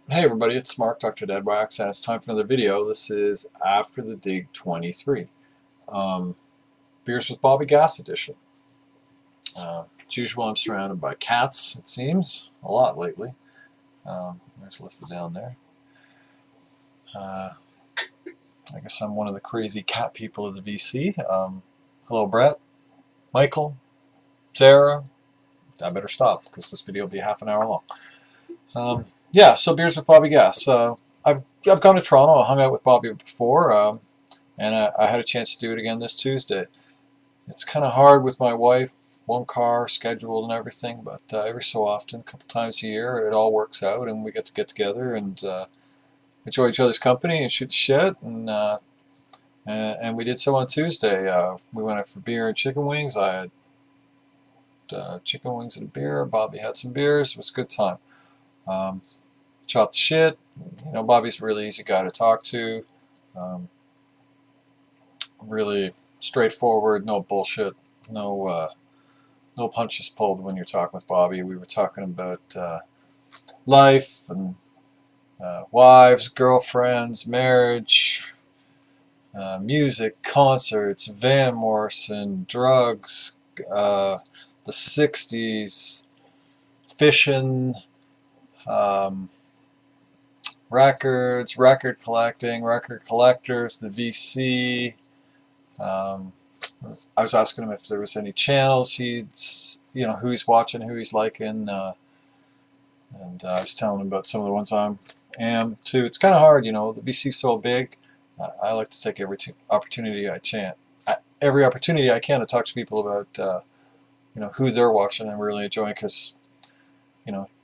Hey everybody, it's Mark, DoctorDeadwax, and it's time for another video. This is After the Dig 23. Beers with Bobby Gas edition. As usual, I'm surrounded by cats, it seems, a lot lately. There's listed down there. I guess I'm one of the crazy cat people of the VC. Hello Brett, Michael, Sarah. I better stop because this video will be half an hour long. Yeah, so Beers with Bobby Gas. I've gone to Toronto. I hung out with Bobby before, and I had a chance to do it again this Tuesday. It's kind of hard with my wife, one car, scheduled and everything, but every so often, a couple times a year, it all works out, and we get together and enjoy each other's company and shoot the shit. And we did so on Tuesday. We went out for beer and chicken wings. I had chicken wings and a beer. Bobby had some beers. It was a good time. Shot the shit. You know, Bobby's a really easy guy to talk to. Really straightforward, no bullshit, no punches pulled when you're talking with Bobby. We were talking about life and wives, girlfriends, marriage, music, concerts, Van Morrison, drugs, the 60s, fishing, records, record collecting, record collectors, the VC. I was asking him if there was any channels who he's watching, who he's liking, and I was telling him about some of the ones I am too. It's kind of hard, the VC's so big. I like to take every opportunity I can to talk to people about who they're watching and really enjoying, because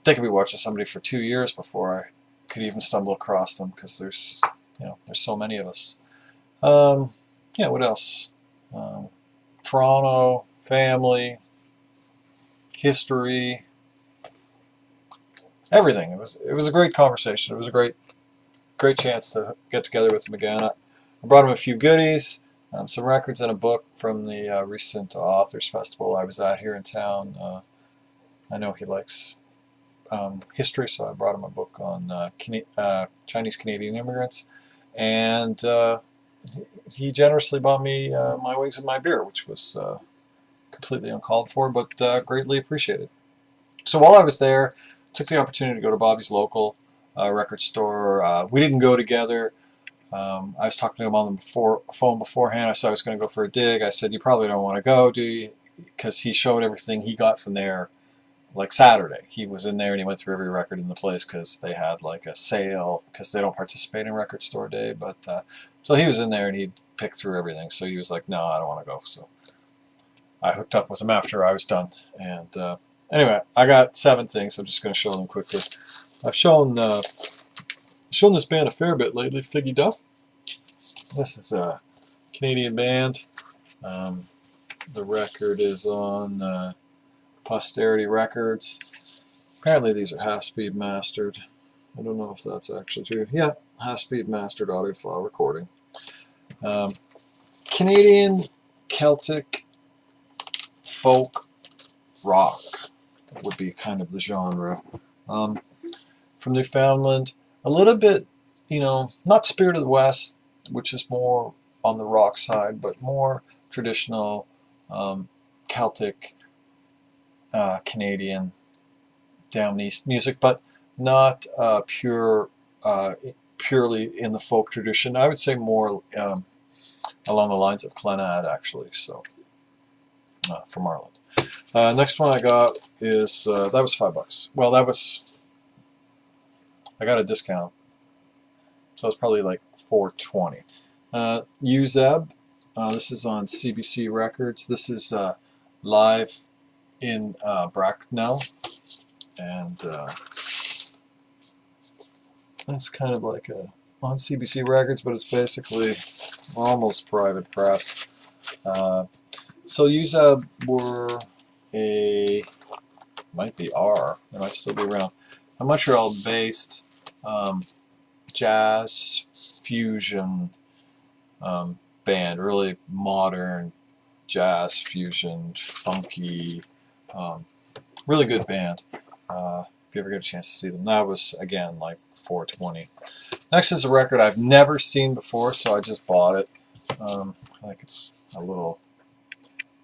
they could be watching somebody for 2 years before I could even stumble across them, because there's so many of us. Yeah, what else? Toronto, family, history, everything. It was a great conversation. It was a great chance to get together with him again. I brought him a few goodies, some records and a book from the recent Authors Festival I was at here in town. I know he likes history, so I brought him a book on Chinese Canadian immigrants, and he generously bought me my wings and my beer, which was completely uncalled for, but greatly appreciated. So while I was there, took the opportunity to go to Bobby's local record store. We didn't go together. I was talking to him on the phone beforehand. I said I was going to go for a dig. I said, "You probably don't want to go, do you?" Because he showed everything he got from there. Like Saturday, he was in there and he went through every record in the place because they had like a sale, because they don't participate in Record Store Day. But so he was in there and he picked through everything. So he was like, "No, I don't want to go." So I hooked up with him after I was done. And anyway, I got 7 things. I'm just going to show them quickly. I've shown this band a fair bit lately, Figgy Duff. This is a Canadian band. The record is on Posterity Records. Apparently these are half-speed mastered. I don't know if that's actually true. Yeah, half-speed mastered audiophile recording. Canadian Celtic folk rock would be kind of the genre. From Newfoundland, a little bit, not Spirit of the West, which is more on the rock side, but more traditional Celtic Canadian down east music, but not purely in the folk tradition. I would say more along the lines of Clenad, actually. So from Arland. Next one I got is that was $5. Well, I got a discount, so it's probably like $4.20. UZEB. This is on CBC Records. This is live in Bracknell, and it's kind of like on CBC Records, but it's basically almost private press. So UZEB they might still be around, a Montreal-based jazz fusion band, really modern jazz fusion, funky, really good band. if you ever get a chance to see them. That was, again, like $4.20. Next is a record I've never seen before, so I just bought it. I think it's a little,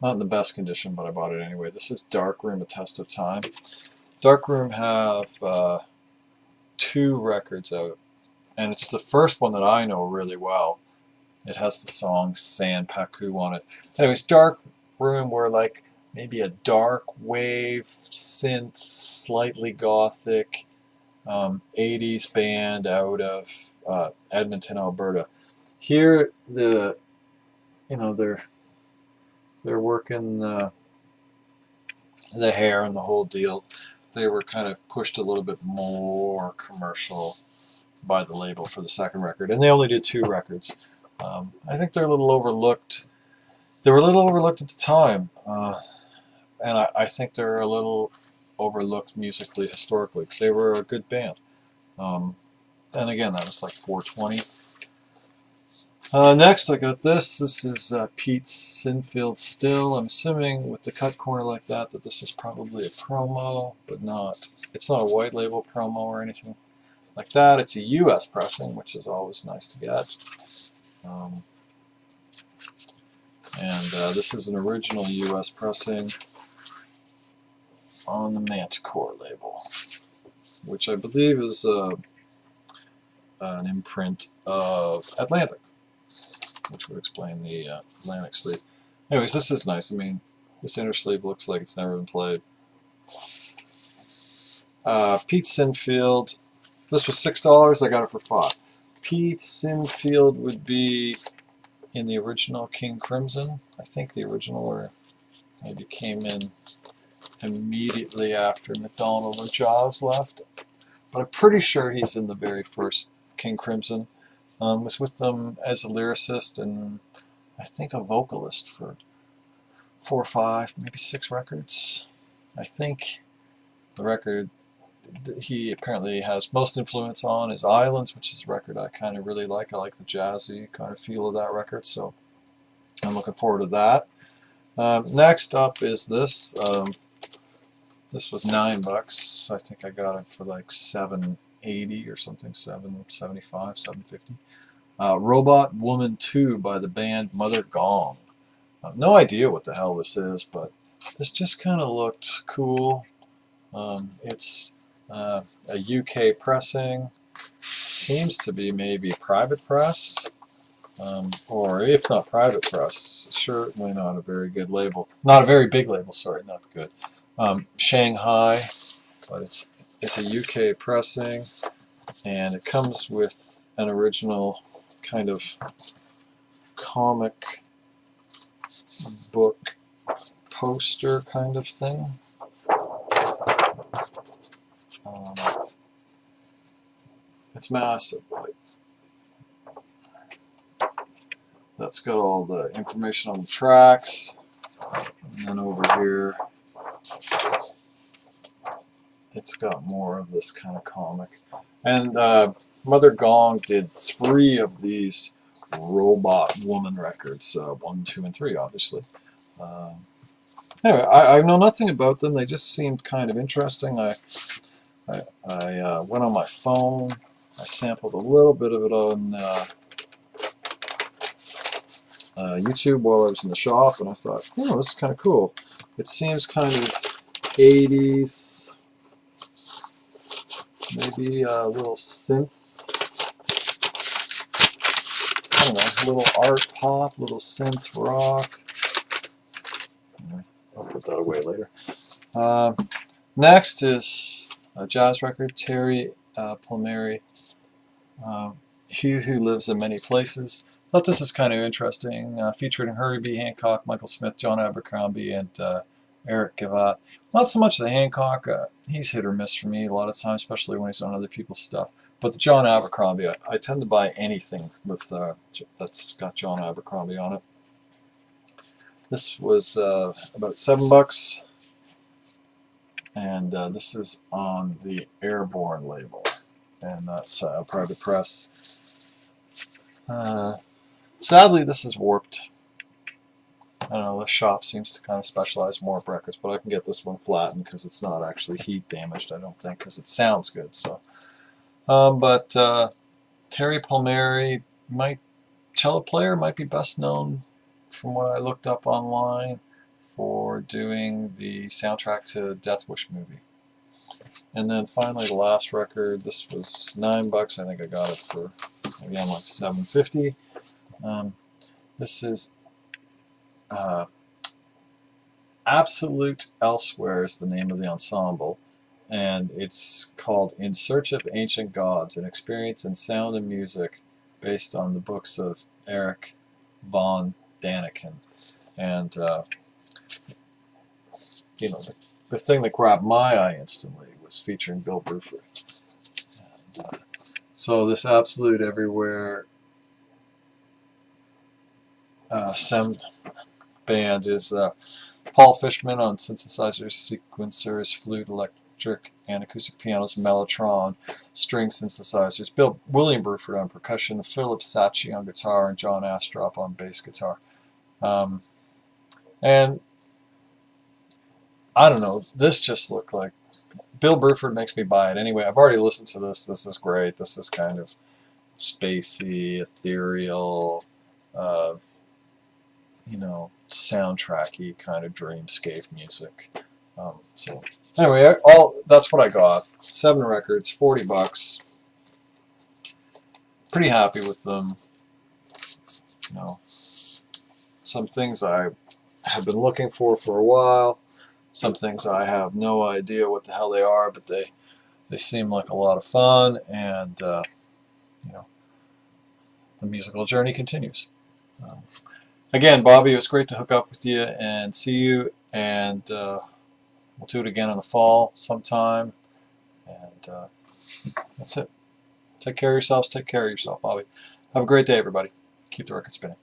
not in the best condition, but I bought it anyway. This is Darkroom, A Test of Time. Darkroom have 2 records out, and it's the first one that I know really well. It has the song San Paku on it. Anyways, Darkroom were like maybe a dark wave, synth, slightly gothic 80s band out of Edmonton, Alberta. Here, they're working the hair and the whole deal. They were kind of pushed a little bit more commercial by the label for the second record, and they only did 2 records. I think they're a little overlooked. They were a little overlooked at the time, and I think they're a little overlooked musically, historically. They were a good band. And again, that was like $4.20. Next, I got this. This is Pete's Sinfield Still. I'm assuming with the cut corner like that this is probably a promo, but not. It's not a white label promo or anything like that. It's a U.S. pressing, which is always nice to get. This is an original U.S. pressing on the Manticore label, which I believe is an imprint of Atlantic, which would explain the Atlantic sleeve. Anyways, this is nice. I mean, this inner sleeve looks like it's never been played. Pete Sinfield. This was $6. I got it for $5. Pete Sinfield would be in the original King Crimson. I think the original maybe came in immediately after McDonald and Jaws left. But I'm pretty sure he's in the very first King Crimson. Was with them as a lyricist and I think a vocalist for 4 or 5, maybe 6 records. I think the record he apparently has most influence on is Islands, which is a record I kind of really like. I like the jazzy kind of feel of that record, so I'm looking forward to that. Next up is this. This was $9. I think I got it for like $7.80 or something, $7.75, $7.50. Robot Woman 2 by the band Mother Gong. No idea what the hell this is, but this just kind of looked cool. It's a UK pressing. Seems to be maybe private press, or if not private press, certainly not a very good label. Not a very big label, sorry, not good. Shanghai, but it's a UK pressing, and it comes with an original kind of comic book poster kind of thing. It's massive. That's got all the information on the tracks, and then over here it's got more of this kind of comic. And Mother Gong did 3 of these Robot Woman records, 1, 2, and 3, obviously. Anyway, I know nothing about them. They just seemed kind of interesting. I went on my phone. I sampled a little bit of it on YouTube while I was in the shop, and I thought, this is kind of cool. It seems kind of 80s, maybe a little synth, I don't know, a little art pop, a little synth rock. I'll put that away later. Next is a jazz record, Terry Pulmonary, He Who Lives in Many Places. Thought this was kind of interesting. Featuring Herbie Hancock, Michael Smith, John Abercrombie, and Eric Gavatt. Not so much the Hancock. He's hit or miss for me a lot of times, especially when he's on other people's stuff. But the John Abercrombie, I tend to buy anything with that's got John Abercrombie on it. This was about $7, and this is on the Airborne label, and that's private press. Sadly, this is warped. I don't know, the shop seems to kind of specialize more in records, but I can get this one flattened because it's not actually heat damaged, I don't think, because it sounds good. So, Terry Pulmonary, cello player, might be best known from what I looked up online for doing the soundtrack to Death Wish movie. And then finally the last record, this was $9. I think I got it for, again, like $7.50. This is Absolute Elsewhere is the name of the ensemble, and it's called In Search of Ancient Gods, an experience in sound and music based on the books of Eric von Daniken. And you know, the thing that grabbed my eye instantly was featuring Bill Bruford. And, so this Absolute Everywhere sound band is Paul Fishman on synthesizers, sequencers, flute, electric, and acoustic pianos, mellotron, string synthesizers, William Bruford on percussion, Philip Sacchi on guitar, and John Astrop on bass guitar. And I don't know, this just looked like, Bill Bruford makes me buy it anyway. I've already listened to this. This is great. This is kind of spacey, ethereal, you know, soundtracky kind of dreamscape music. So anyway, that's what I got. 7 records, $40. Pretty happy with them. You know, some things I have been looking for a while. Some things I have no idea what the hell they are, but they seem like a lot of fun, and you know, the musical journey continues. Again, Bobby, it was great to hook up with you and see you, and we'll do it again in the fall sometime, and that's it. Take care of yourselves. Take care of yourself, Bobby. Have a great day, everybody. Keep the record spinning.